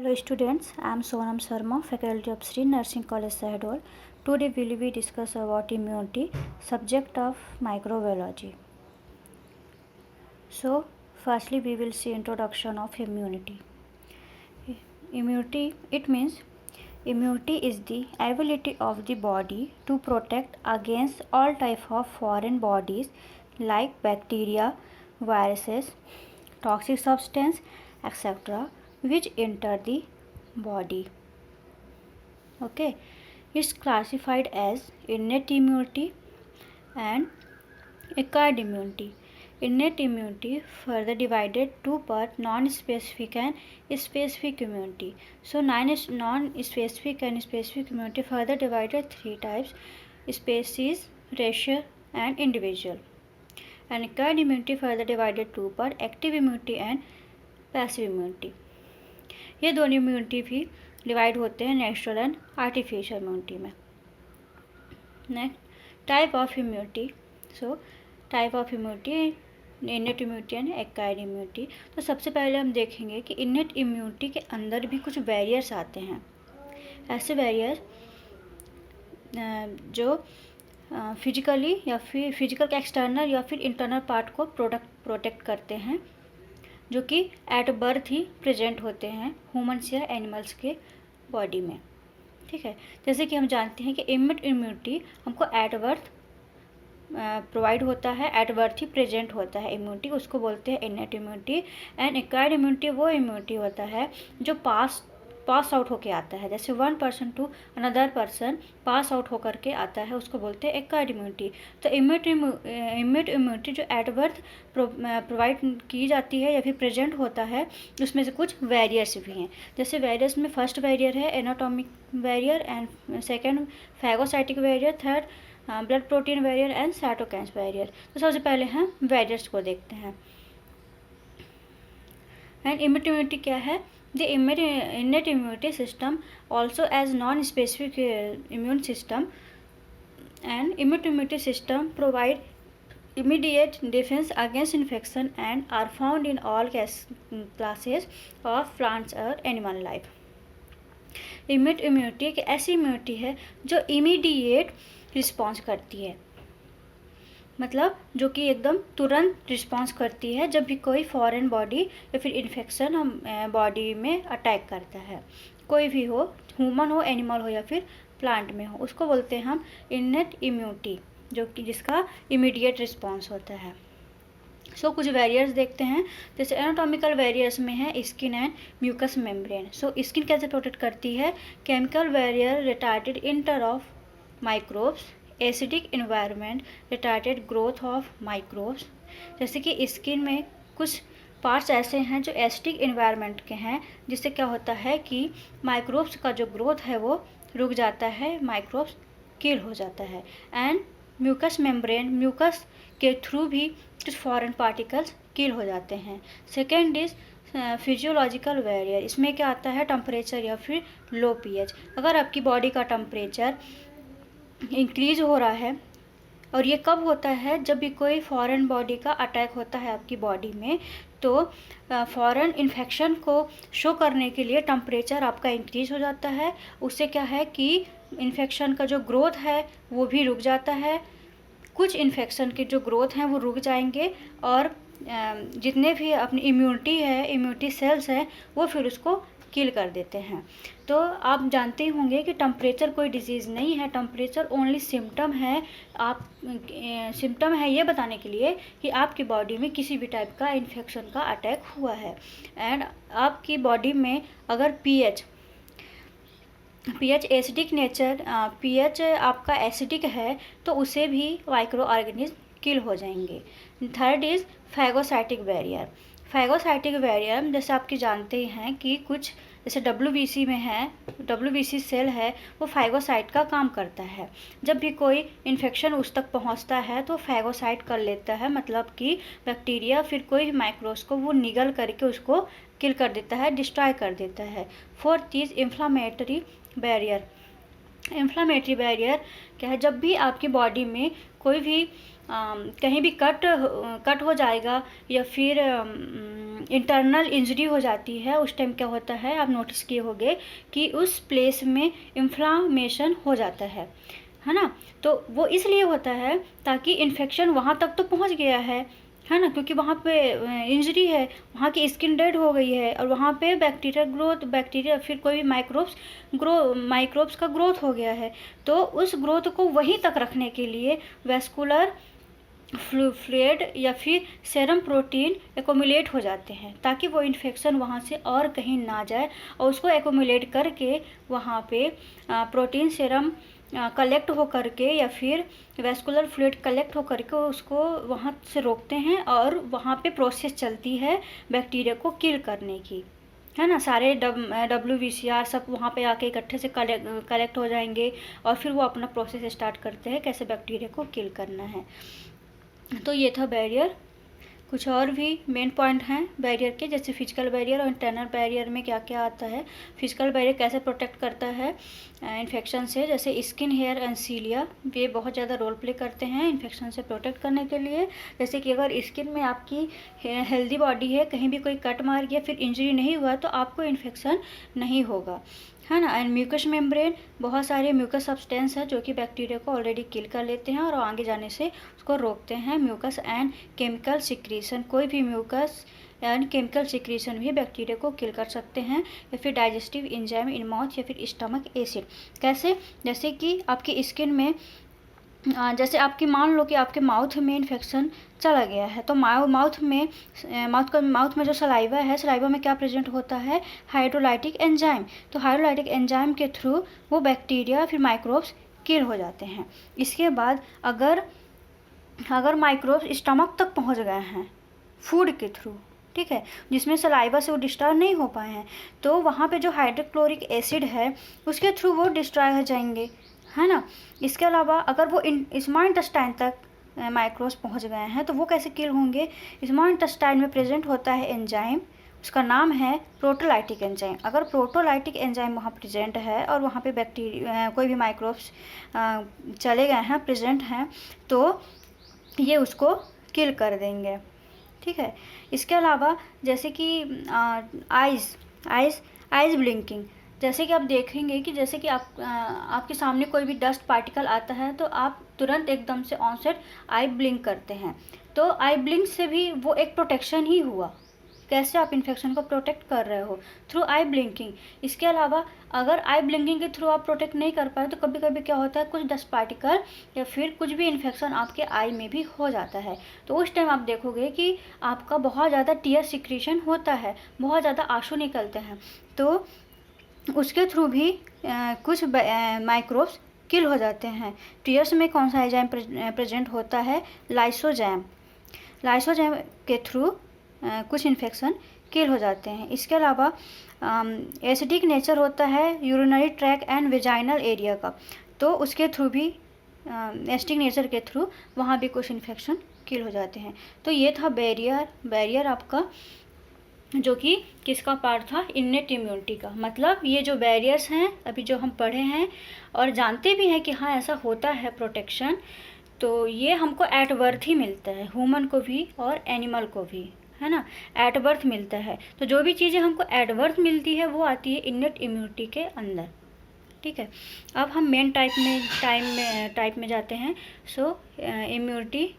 Hello students, I am Sonam Sharma, faculty of Sri Nursing College, Sahdol. Today we will discuss about immunity, subject of microbiology. So, firstly we will see introduction of immunity. Immunity, it means immunity is the ability of the body to protect against all type of foreign bodies like bacteria, viruses, toxic substance, etc. which enter the body. Okay, it's classified as innate immunity and acquired immunity. Innate immunity further divided two parts, non-specific and specific immunity. So non-specific and specific immunity further divided three types: species, racial and individual. And acquired immunity further divided two parts, active immunity and passive immunity. ये दोनों immunity भी divide होते हैं natural and artificial immunity में. Next, type of immunity. So type of immunity, इनेट immunity and acquired immunity. तो सबसे पहले हम देखेंगे कि इनेट इम्यूनिटी के अंदर भी कुछ बैरियर्स आते हैं. ऐसे बैरियर जो फिजिकली या फिर फिजिकल के एक्सटर्नल या फिर इंटरनल पार्ट को प्रोटेक्ट करते हैं, जो कि एट बर्थ ही प्रेजेंट होते हैं ह्यूमन्स या एनिमल्स के बॉडी में. ठीक है, जैसे कि हम जानते हैं कि इनेट इम्यूनिटी हमको एट बर्थ प्रोवाइड होता है, एट बर्थ ही प्रेजेंट होता है इम्यूनिटी, उसको बोलते हैं innate immunity. And acquired immunity वो इम्यूनिटी होता है जो पास आउट होके आता है. जैसे one person to another person pass out होकर के आता है, उसको बोलते हैं एक्वायर्ड इम्यूनिटी. तो इनेट इम्यूनिटी जो एट बर्थ प्रोवाइड की जाती है या फिर प्रेजेंट होता है, उसमें से कुछ वेरियर्स भी हैं. जैसे वेरियर्स में फर्स्ट वेरियर है anatomic barrier, and second phagocytic barrier, third blood protein barrier and cytokines barrier. तो सबसे पहले हम वेरियर्स को देखते हैं. एंड इनेट इम्यूनिटी क्या है? The innate immunity system, also as non-specific immune system, and innate immunity system provide immediate defense against infection and are found in all classes of plants or animal life. Innate immunity एक ऐसी immunity है जो immediate response करती है, मतलब जो कि एकदम तुरंत रिस्पॉन्स करती है जब भी कोई फॉरेन बॉडी या फिर इन्फेक्शन हम बॉडी में अटैक करता है. कोई भी हो, ह्यूमन हो, एनिमल हो या फिर प्लांट में हो, उसको बोलते हैं हम इनेट इम्यूनिटी, जो कि जिसका इमीडिएट रिस्पॉन्स होता है. सो कुछ वेरियर्स देखते हैं. जैसे एनाटॉमिकल वेरियर्स में है skin and mucous membrane. So skin कैसे प्रोटेक्ट करती है? Chemical barrier retarded entry of microbes, acidic environment retarded growth of microbes. जैसे कि स्किन में कुछ पार्ट्स ऐसे हैं जो एसिडिक इन्वायरमेंट के हैं, जिससे क्या होता है कि माइक्रोब्स का जो ग्रोथ है वो रुक जाता है, माइक्रोब्स किल हो जाता है. एंड म्यूकस मेम्ब्रेन, म्यूकस के थ्रू भी कुछ फॉरेन पार्टिकल्स किल हो जाते हैं. Second is physiological barrier. इसमें क्या आता है? टेम्परेचर या फिर लो पीएच. अगर आपकी बॉडी का टेम्परेचर इंक्रीज हो रहा है, और ये कब होता है? जब भी कोई फॉरेन बॉडी का अटैक होता है आपकी बॉडी में, तो फॉरेन इन्फेक्शन को शो करने के लिए टेम्परेचर आपका इंक्रीज हो जाता है. उससे क्या है कि इन्फेक्शन का जो ग्रोथ है वो भी रुक जाता है. कुछ इन्फेक्शन के जो ग्रोथ हैं वो रुक जाएंगे, और जितने भी अपनी इम्यूनिटी है, इम्यूनिटी सेल्स हैं, वो फिर उसको किल कर देते हैं. तो आप जानते ही होंगे कि टेम्परेचर कोई डिजीज़ नहीं है, टेम्परेचर ओनली सिम्टम है. आप सिम्टम है ये बताने के लिए कि आपकी बॉडी में किसी भी टाइप का इन्फेक्शन का अटैक हुआ है. एंड आपकी बॉडी में अगर पीएच एसिडिक नेचर, पीएच आपका एसिडिक है, तो उसे भी माइक्रो ऑर्गेनिज्म किल हो जाएंगे. Third is phagocytic barrier. Phagocytic barrier जैसे आपके जानते ही हैं कि कुछ जैसे WBC में है, WBC सेल है, वो फैगोसाइट का काम करता है. जब भी कोई इन्फेक्शन उस तक पहुंचता है तो फैगोसाइट कर लेता है, मतलब कि बैक्टीरिया फिर कोई माइक्रोब्स को वो निगल करके उसको किल कर देता है, डिस्ट्रॉय कर देता है. फोर्थ चीज़ इन्फ्लामेटरी बैरियर. इन्फ्लामेटरी बैरियर क्या है? जब भी आपकी बॉडी में कोई भी कहीं भी कट हो जाएगा या फिर इंटरनल इंजरी हो जाती है, उस टाइम क्या होता है, आप नोटिस किए होंगे कि उस प्लेस में इन्फ्लामेशन हो जाता है ना। तो वो इसलिए होता है ताकि इन्फेक्शन वहाँ तक तो पहुँच गया है ना, क्योंकि वहाँ पे इंजरी है, वहाँ की स्किन डेड हो गई है और वहाँ पे बैक्टीरिया फिर कोई भी माइक्रोब्स का ग्रोथ हो गया है। तो उस ग्रोथ को वहीं तक रखने के लिए वैस्कुलर फ्लूइड या फिर सेरम प्रोटीन एकोमुलेट हो जाते हैं ताकि वो इन्फेक्शन वहाँ से और कहीं ना जाए, और उसको एकोमुलेट करके वहाँ पे प्रोटीन सेरम कलेक्ट हो करके या फिर वैस्कुलर फ्लूइड कलेक्ट हो करके उसको वहाँ से रोकते हैं, और वहाँ पे प्रोसेस चलती है बैक्टीरिया को किल करने की, है ना। सारे WBCR सब वहाँ पे आके इकट्ठे से कलेक्ट हो जाएंगे और फिर वो अपना प्रोसेस स्टार्ट करते हैं कैसे बैक्टीरिया को किल करना है। तो ये था बैरियर। कुछ और भी मेन पॉइंट हैं बैरियर के, जैसे फिजिकल बैरियर और इंटरनल बैरियर में क्या क्या आता है। फिजिकल बैरियर कैसे प्रोटेक्ट करता है इन्फेक्शन से, जैसे स्किन, हेयर एंड सीलिया, ये बहुत ज़्यादा रोल प्ले करते हैं इन्फेक्शन से प्रोटेक्ट करने के लिए। जैसे कि अगर स्किन में आपकी हेल्दी बॉडी है, कहीं भी कोई कट मार गया फिर इंजरी नहीं हुआ तो आपको इन्फेक्शन नहीं होगा, है ना। एंड म्यूकस मेम्ब्रेन, बहुत सारे म्यूकस सब्सटेंस है जो कि बैक्टीरिया को ऑलरेडी किल कर लेते हैं और आगे जाने से उसको रोकते हैं। म्यूकस एंड केमिकल सिक्रीशन, कोई भी म्यूकस एंड केमिकल सिक्रीशन भी बैक्टीरिया को किल कर सकते हैं। या फिर डाइजेस्टिव एंजाइम इन माउथ या फिर स्टमक एसिड, कैसे, जैसे कि आपकी स्किन में जैसे आपकी मान लो कि आपके माउथ में इन्फेक्शन चला गया है, तो माउथ में जो सलाइवा है, सलाइवा में क्या प्रेजेंट होता है, हाइड्रोलाइटिक एंजाइम। तो हाइड्रोलाइटिक एंजाइम के थ्रू वो बैक्टीरिया फिर माइक्रोब्स किल हो जाते हैं। इसके बाद अगर माइक्रोब्स स्टमक तक पहुंच गए हैं फूड के थ्रू, ठीक है, जिसमें सलाइवा से वो डिस्ट्रॉय नहीं हो पाए हैं, तो वहाँ पे जो हाइड्रोक्लोरिक एसिड है उसके थ्रू वो डिस्ट्रॉय हो जाएंगे, है ना। इसके अलावा अगर वो स्मॉल इंटेस्टाइन तक माइक्रोब्स पहुंच गए हैं तो वो कैसे किल होंगे। स्मॉल इंटेस्टाइन में प्रेजेंट होता है एंजाइम, उसका नाम है प्रोटोलाइटिक एंजाइम। अगर प्रोटोलाइटिक एंजाइम वहाँ प्रेजेंट है और वहाँ पे बैक्टीरिया कोई भी माइक्रोब्स चले गए हैं, प्रेजेंट हैं, तो ये उसको किल कर देंगे, ठीक है। इसके अलावा जैसे कि आइज़ ब्लिंकिंग, जैसे कि आप देखेंगे कि जैसे कि आपके सामने कोई भी डस्ट पार्टिकल आता है तो आप तुरंत एकदम से ऑनसेट आई ब्लिंक करते हैं, तो आई ब्लिंक से भी वो एक प्रोटेक्शन ही हुआ। कैसे आप इन्फेक्शन को प्रोटेक्ट कर रहे हो, थ्रू आई ब्लिंकिंग। इसके अलावा अगर आई ब्लिंकिंग के थ्रू आप प्रोटेक्ट नहीं कर पाए तो कभी कभी क्या होता है, कुछ डस्ट पार्टिकल या फिर कुछ भी इन्फेक्शन आपके आई में भी हो जाता है, तो उस टाइम आप देखोगे कि आपका बहुत ज़्यादा टीयर सिक्रीशन होता है, बहुत ज़्यादा आंसू निकलते हैं, तो उसके थ्रू भी कुछ माइक्रोब्स किल हो जाते हैं। टीयर्स में कौन सा एंजाइम प्रेजेंट होता है, लाइसोजाइम के थ्रू कुछ इन्फेक्शन किल हो जाते हैं। इसके अलावा एसिडिक नेचर होता है urinary track and vaginal area का, तो उसके थ्रू भी एसिडिक नेचर के थ्रू वहाँ भी कुछ इन्फेक्शन किल हो जाते हैं। तो ये था बैरियर आपका, जो कि किसका पार्ट था, इन्नेट इम्यूनिटी का। मतलब ये जो बैरियर्स हैं अभी जो हम पढ़े हैं और जानते भी हैं कि हाँ ऐसा होता है प्रोटेक्शन, तो ये हमको एट बर्थ ही मिलता है, ह्यूमन को भी और एनिमल को भी, है ना, एट बर्थ मिलता है। तो जो भी चीज़ें हमको एट बर्थ मिलती है वो आती है इन्नेट इम्यूनिटी के अंदर, ठीक है। अब हम मेन टाइप में जाते हैं। सो immunity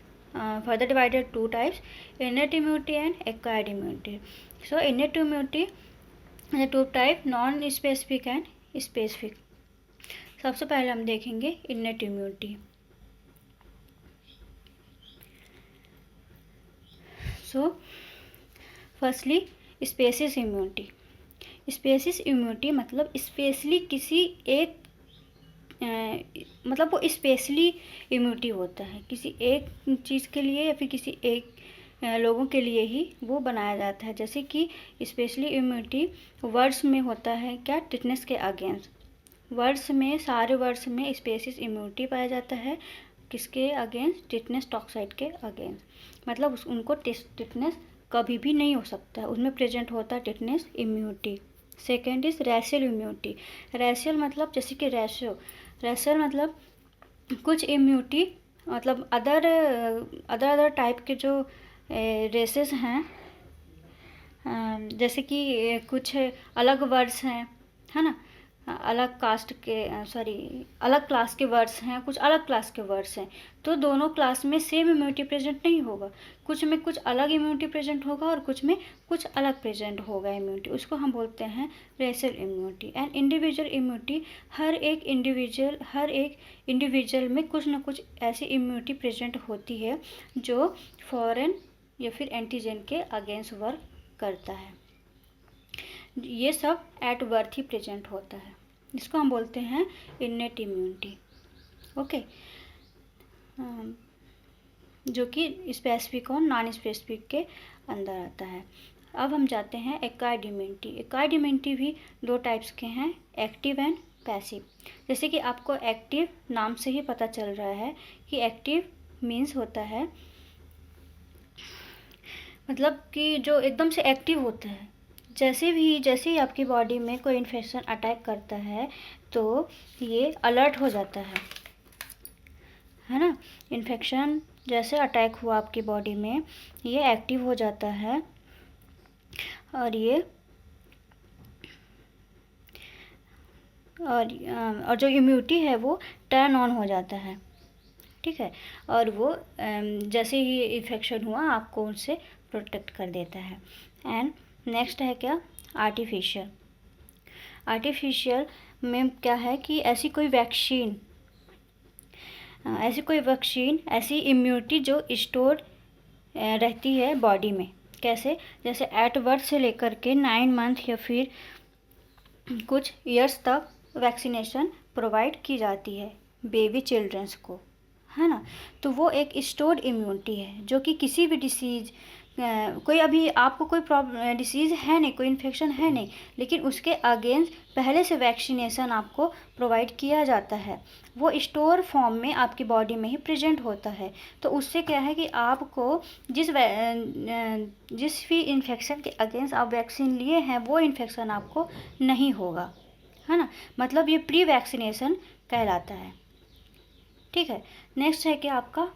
further divided 2 types, innate immunity and acquired immunity. So innate immunity the 2 type, non specific and specific. सबसे पहले हम देखेंगे innate immunity. So firstly species immunity. Species immunity मतलब स्पेशली किसी एक मतलब वो स्पेशली इम्यूनिटी होता है, किसी एक चीज़ के लिए या फिर किसी एक लोगों के लिए ही वो बनाया जाता है। जैसे कि स्पेशली इम्यूनिटी वर्ड्स में होता है क्या, टिटनेस के अगेंस्ट। वर्ड्स में, सारे वर्ड्स में स्पेसिस इम्यूनिटी पाया जाता है, किसके अगेंस्ट, टिटनेस टॉक्साइड के अगेंस्ट। मतलब उनको टिटनेस कभी भी नहीं हो सकता है, उसमें प्रेजेंट होता है tetanus immunity. Second is racial immunity. Racial मतलब जैसे कि रेशियल मतलब कुछ इम्यूनिटी मतलब अदर टाइप के जो रेसेस हैं, जैसे कि कुछ अलग वर्ड्स हैं, है ना, अलग कास्ट के अलग क्लास के वर्ड्स हैं, कुछ अलग क्लास के वर्ड्स हैं, तो दोनों क्लास में सेम इम्यूनिटी प्रेजेंट नहीं होगा, कुछ में कुछ अलग इम्यूनिटी प्रेजेंट होगा और कुछ में कुछ अलग प्रेजेंट होगा इम्यूनिटी, उसको हम बोलते हैं racial immunity. And individual immunity, हर एक इंडिविजुअल में कुछ ना कुछ ऐसी इम्यूनिटी प्रेजेंट होती है जो फॉरेन या फिर एंटीजन के अगेंस्ट वर्क करता है। ये सब एट बर्थ ही प्रेजेंट होता है, इसको हम बोलते हैं इन्नेट इम्यूनिटी। ओके, जो कि स्पेसिफिक और नॉन स्पेसिफिक के अंदर आता है। अब हम जाते हैं एक्वायर्ड इम्यूनिटी। एक्वायर्ड इम्यूनिटी भी दो टाइप्स के हैं, एक्टिव एंड पैसिव। जैसे कि आपको एक्टिव नाम से ही पता चल रहा है कि एक्टिव मीन्स होता है, मतलब कि जो एकदम से एक्टिव होता है, जैसे ही आपकी बॉडी में कोई इन्फेक्शन अटैक करता है तो ये अलर्ट हो जाता है ना। इन्फेक्शन जैसे अटैक हुआ आपकी बॉडी में, ये एक्टिव हो जाता है और जो इम्यूनिटी है वो टर्न ऑन हो जाता है, ठीक है, और वो जैसे ही इन्फेक्शन हुआ आपको उससे प्रोटेक्ट कर देता है। एंड नेक्स्ट है क्या, आर्टिफिशियल। आर्टिफिशियल में क्या है कि ऐसी कोई वैक्सीन, ऐसी इम्यूनिटी जो स्टोर रहती है बॉडी में। कैसे, जैसे एट बर्थ से लेकर के 9 मंथ या फिर कुछ ईयर्स तक वैक्सीनेशन प्रोवाइड की जाती है बेबी चिल्ड्रंस को, है ना। तो वो एक स्टोर्ड इम्यूनिटी है जो कि किसी भी डिसीज़, कोई अभी आपको कोई प्रॉब्लम डिसीज़ है नहीं, कोई इन्फेक्शन है नहीं, लेकिन उसके अगेंस्ट पहले से वैक्सीनेशन आपको प्रोवाइड किया जाता है, वो स्टोर फॉर्म में आपकी बॉडी में ही प्रेजेंट होता है। तो उससे क्या है कि आपको जिस भी इन्फेक्शन के अगेंस्ट आप वैक्सीन लिए हैं वो इन्फेक्शन आपको नहीं होगा, है ना। मतलब ये प्री वैक्सीनेशन कहलाता है, ठीक है। नेक्स्ट है कि आपका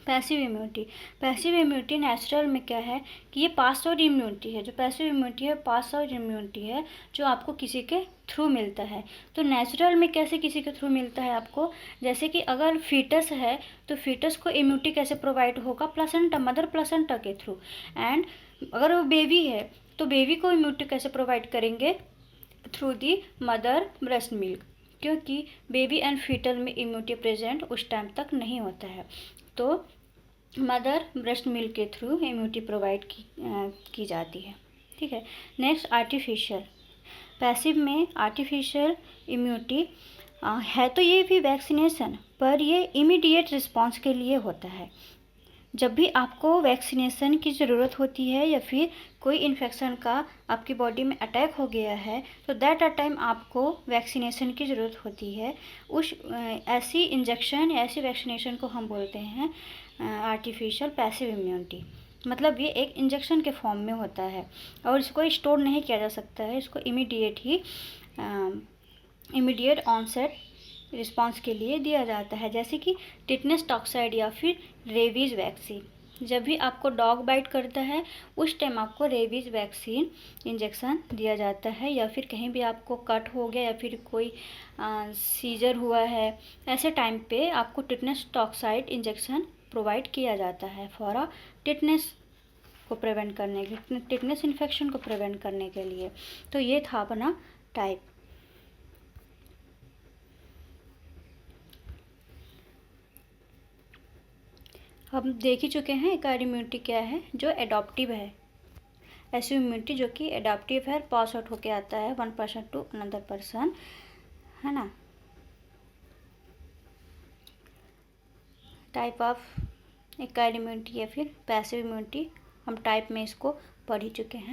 passive immunity. Passive immunity natural में क्या है कि ये पास आउट इम्यूनिटी है। जो पैसिव इम्यूनिटी है पास आउट इम्यूनिटी है, जो आपको किसी के थ्रू मिलता है। तो नेचुरल में कैसे किसी के थ्रू मिलता है आपको, जैसे कि अगर फीटस है तो फीटस को इम्यूनिटी कैसे प्रोवाइड होगा, प्लेसेंटा, मदर प्लेसेंटा के थ्रू। एंड अगर वो बेबी है तो बेबी को इम्यूनिटी कैसे प्रोवाइड करेंगे, through the mother breast milk, क्योंकि बेबी एंड फीटल में इम्यूनिटी प्रेजेंट उस टाइम तक नहीं होता है, तो मदर ब्रेस्ट मिल्क के थ्रू इम्यूनिटी प्रोवाइड की जाती है, ठीक है। Next artificial. पैसिव में आर्टिफिशियल इम्यूनिटी है तो ये भी वैक्सीनेशन, पर ये इमीडिएट रिस्पॉन्स के लिए होता है। जब भी आपको वैक्सीनेशन की ज़रूरत होती है या फिर कोई इन्फेक्शन का आपकी बॉडी में अटैक हो गया है तो दैट टाइम आपको वैक्सीनेशन की ज़रूरत होती है। ऐसी इंजेक्शन या ऐसी वैक्सीनेशन को हम बोलते हैं आर्टिफिशियल पैसिव इम्यूनिटी। मतलब ये एक इंजेक्शन के फॉर्म में होता है और इसको स्टोर नहीं किया जा सकता है, इसको इमीडिएट ऑनसेट रिस्पांस के लिए दिया जाता है। जैसे कि टिटनेस टॉक्साइड या फिर रेबीज़ वैक्सीन। जब भी आपको डॉग बाइट करता है उस टाइम आपको रेबीज़ वैक्सीन इंजेक्शन दिया जाता है, या फिर कहीं भी आपको कट हो गया या फिर कोई सीजर हुआ है, ऐसे टाइम पे आपको टिटनेस टॉक्साइड इंजेक्शन प्रोवाइड किया जाता है फॉर अ टिटनेस को प्रिवेंट करने के लिए, टिटनेस इन्फेक्शन को प्रिवेंट करने के लिए। तो ये था अपना टाइप। हम देख ही चुके हैं एक्वायर्ड इम्यूनिटी क्या है, जो एडॉप्टिव है। ऐसी इम्यूनिटी जो कि एडॉप्टिव है, पास आउट होके आता है one person to another person, है ना। टाइप ऑफ एक्वायर्ड इम्यूनिटी या फिर पैसिव इम्यूनिटी हम टाइप में इसको पढ़ ही चुके हैं।